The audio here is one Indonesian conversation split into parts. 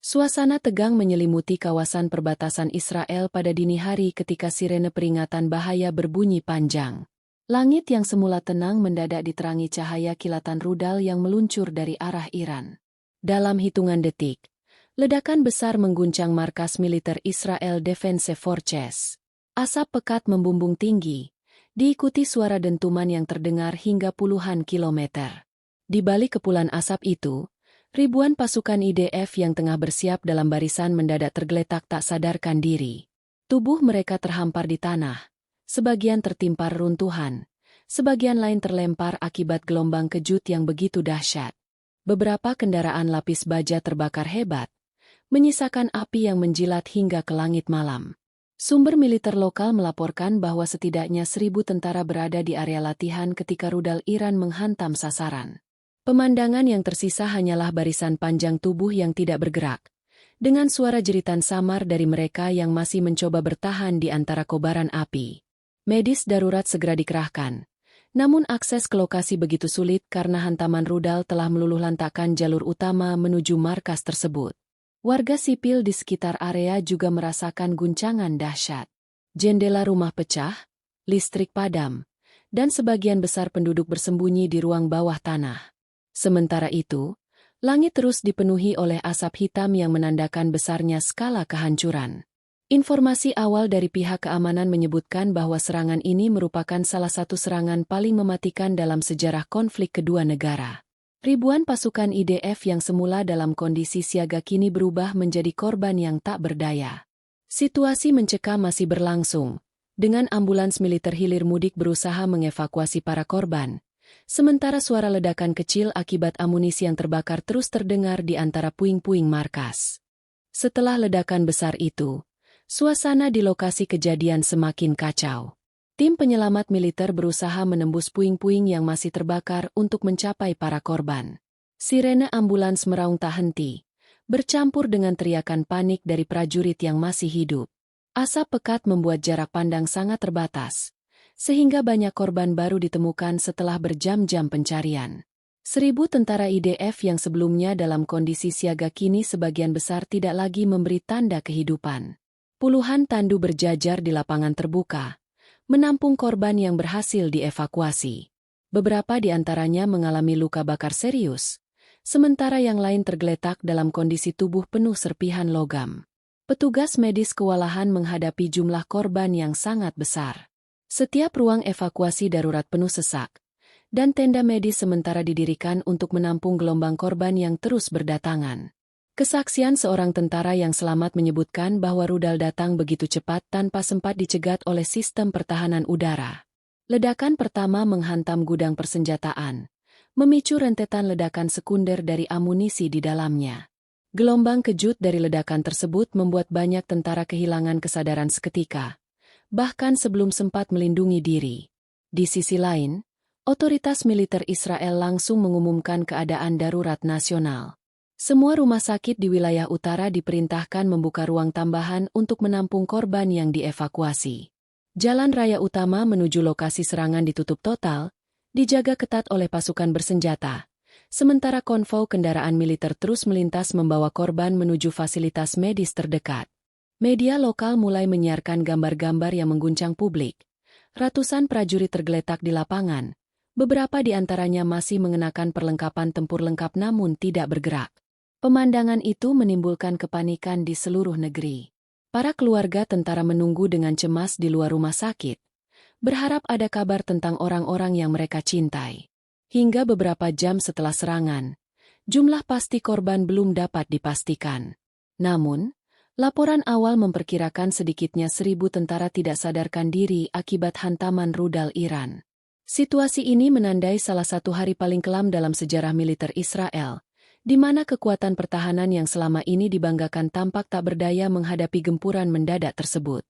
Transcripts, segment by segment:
Suasana tegang menyelimuti kawasan perbatasan Israel pada dini hari ketika sirene peringatan bahaya berbunyi panjang. Langit yang semula tenang mendadak diterangi cahaya kilatan rudal yang meluncur dari arah Iran. Dalam hitungan detik, ledakan besar mengguncang markas militer Israel Defense Forces. Asap pekat membumbung tinggi, diikuti suara dentuman yang terdengar hingga puluhan kilometer. Di balik kepulan asap itu, ribuan pasukan IDF yang tengah bersiap dalam barisan mendadak tergeletak tak sadarkan diri. Tubuh mereka terhampar di tanah, sebagian tertimpa reruntuhan, sebagian lain terlempar akibat gelombang kejut yang begitu dahsyat. Beberapa kendaraan lapis baja terbakar hebat, menyisakan api yang menjilat hingga ke langit malam. Sumber militer lokal melaporkan bahwa setidaknya 1.000 tentara berada di area latihan ketika rudal Iran menghantam sasaran. Pemandangan yang tersisa hanyalah barisan panjang tubuh yang tidak bergerak, dengan suara jeritan samar dari mereka yang masih mencoba bertahan di antara kobaran api. Medis darurat segera dikerahkan, namun akses ke lokasi begitu sulit karena hantaman rudal telah meluluhlantakkan jalur utama menuju markas tersebut. Warga sipil di sekitar area juga merasakan guncangan dahsyat. Jendela rumah pecah, listrik padam, dan sebagian besar penduduk bersembunyi di ruang bawah tanah. Sementara itu, langit terus dipenuhi oleh asap hitam yang menandakan besarnya skala kehancuran. Informasi awal dari pihak keamanan menyebutkan bahwa serangan ini merupakan salah satu serangan paling mematikan dalam sejarah konflik kedua negara. Ribuan pasukan IDF yang semula dalam kondisi siaga kini berubah menjadi korban yang tak berdaya. Situasi mencekam masih berlangsung, dengan ambulans militer hilir mudik berusaha mengevakuasi para korban. Sementara suara ledakan kecil akibat amunisi yang terbakar terus terdengar di antara puing-puing markas. Setelah ledakan besar itu, suasana di lokasi kejadian semakin kacau. Tim penyelamat militer berusaha menembus puing-puing yang masih terbakar untuk mencapai para korban. Sirene ambulans meraung tak henti, bercampur dengan teriakan panik dari prajurit yang masih hidup. Asap pekat membuat jarak pandang sangat terbatas, sehingga banyak korban baru ditemukan setelah berjam-jam pencarian. 1.000 tentara IDF yang sebelumnya dalam kondisi siaga kini sebagian besar tidak lagi memberi tanda kehidupan. Puluhan tandu berjajar di lapangan terbuka, menampung korban yang berhasil dievakuasi. Beberapa di antaranya mengalami luka bakar serius, sementara yang lain tergeletak dalam kondisi tubuh penuh serpihan logam. Petugas medis kewalahan menghadapi jumlah korban yang sangat besar. Setiap ruang evakuasi darurat penuh sesak, dan tenda medis sementara didirikan untuk menampung gelombang korban yang terus berdatangan. Kesaksian seorang tentara yang selamat menyebutkan bahwa rudal datang begitu cepat tanpa sempat dicegat oleh sistem pertahanan udara. Ledakan pertama menghantam gudang persenjataan, memicu rentetan ledakan sekunder dari amunisi di dalamnya. Gelombang kejut dari ledakan tersebut membuat banyak tentara kehilangan kesadaran seketika, bahkan sebelum sempat melindungi diri. Di sisi lain, otoritas militer Israel langsung mengumumkan keadaan darurat nasional. Semua rumah sakit di wilayah utara diperintahkan membuka ruang tambahan untuk menampung korban yang dievakuasi. Jalan raya utama menuju lokasi serangan ditutup total, dijaga ketat oleh pasukan bersenjata, sementara konvoi kendaraan militer terus melintas membawa korban menuju fasilitas medis terdekat. Media lokal mulai menyiarkan gambar-gambar yang mengguncang publik. Ratusan prajurit tergeletak di lapangan, beberapa di antaranya masih mengenakan perlengkapan tempur lengkap namun tidak bergerak. Pemandangan itu menimbulkan kepanikan di seluruh negeri. Para keluarga tentara menunggu dengan cemas di luar rumah sakit, berharap ada kabar tentang orang-orang yang mereka cintai. Hingga beberapa jam setelah serangan, jumlah pasti korban belum dapat dipastikan. Namun, laporan awal memperkirakan sedikitnya 1.000 tentara tidak sadarkan diri akibat hantaman rudal Iran. Situasi ini menandai salah satu hari paling kelam dalam sejarah militer Israel, di mana kekuatan pertahanan yang selama ini dibanggakan tampak tak berdaya menghadapi gempuran mendadak tersebut.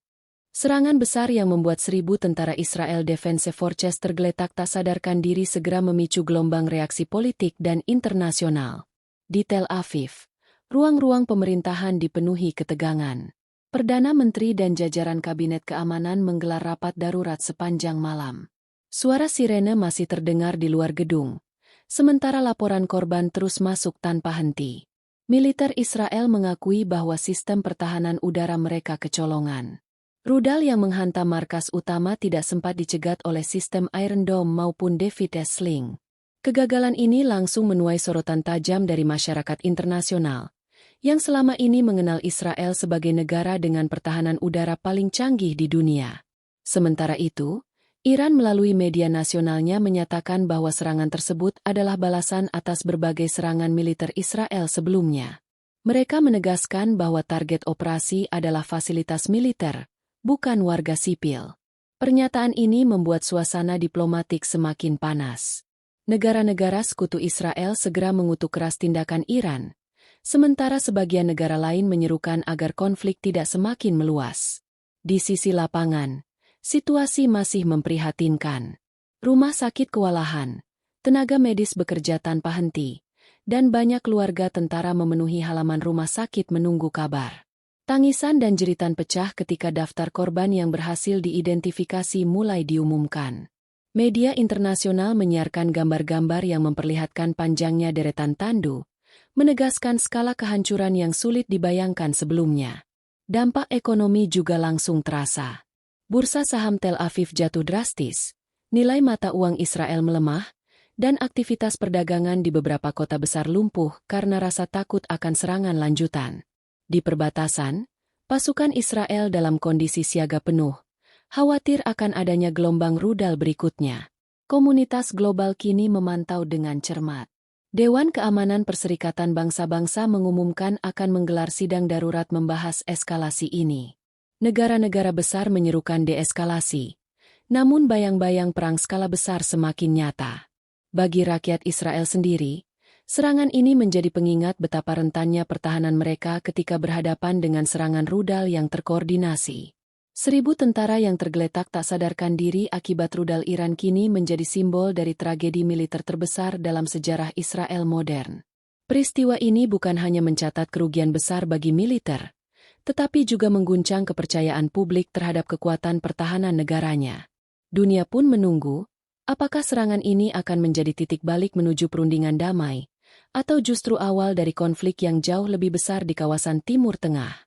Serangan besar yang membuat 1.000 tentara Israel Defense Forces tergeletak tak sadarkan diri segera memicu gelombang reaksi politik dan internasional. Di Tel Aviv, ruang-ruang pemerintahan dipenuhi ketegangan. Perdana Menteri dan jajaran Kabinet Keamanan menggelar rapat darurat sepanjang malam. Suara sirene masih terdengar di luar gedung, sementara laporan korban terus masuk tanpa henti. Militer Israel mengakui bahwa sistem pertahanan udara mereka kecolongan. Rudal yang menghantam markas utama tidak sempat dicegat oleh sistem Iron Dome maupun David's Sling. Kegagalan ini langsung menuai sorotan tajam dari masyarakat internasional, yang selama ini mengenal Israel sebagai negara dengan pertahanan udara paling canggih di dunia. Sementara itu, Iran melalui media nasionalnya menyatakan bahwa serangan tersebut adalah balasan atas berbagai serangan militer Israel sebelumnya. Mereka menegaskan bahwa target operasi adalah fasilitas militer, bukan warga sipil. Pernyataan ini membuat suasana diplomatik semakin panas. Negara-negara sekutu Israel segera mengutuk keras tindakan Iran, sementara sebagian negara lain menyerukan agar konflik tidak semakin meluas. Di sisi lapangan, situasi masih memprihatinkan. Rumah sakit kewalahan, tenaga medis bekerja tanpa henti, dan banyak keluarga tentara memenuhi halaman rumah sakit menunggu kabar. Tangisan dan jeritan pecah ketika daftar korban yang berhasil diidentifikasi mulai diumumkan. Media internasional menyiarkan gambar-gambar yang memperlihatkan panjangnya deretan tandu, menegaskan skala kehancuran yang sulit dibayangkan sebelumnya. Dampak ekonomi juga langsung terasa. Bursa saham Tel Aviv jatuh drastis, nilai mata uang Israel melemah, dan aktivitas perdagangan di beberapa kota besar lumpuh karena rasa takut akan serangan lanjutan. Di perbatasan, pasukan Israel dalam kondisi siaga penuh, khawatir akan adanya gelombang rudal berikutnya. Komunitas global kini memantau dengan cermat. Dewan Keamanan Perserikatan Bangsa-Bangsa mengumumkan akan menggelar sidang darurat membahas eskalasi ini. Negara-negara besar menyerukan deeskalasi, namun bayang-bayang perang skala besar semakin nyata. Bagi rakyat Israel sendiri, serangan ini menjadi pengingat betapa rentannya pertahanan mereka ketika berhadapan dengan serangan rudal yang terkoordinasi. 1.000 tentara yang tergeletak tak sadarkan diri akibat rudal Iran kini menjadi simbol dari tragedi militer terbesar dalam sejarah Israel modern. Peristiwa ini bukan hanya mencatat kerugian besar bagi militer, tetapi juga mengguncang kepercayaan publik terhadap kekuatan pertahanan negaranya. Dunia pun menunggu, apakah serangan ini akan menjadi titik balik menuju perundingan damai, atau justru awal dari konflik yang jauh lebih besar di kawasan Timur Tengah.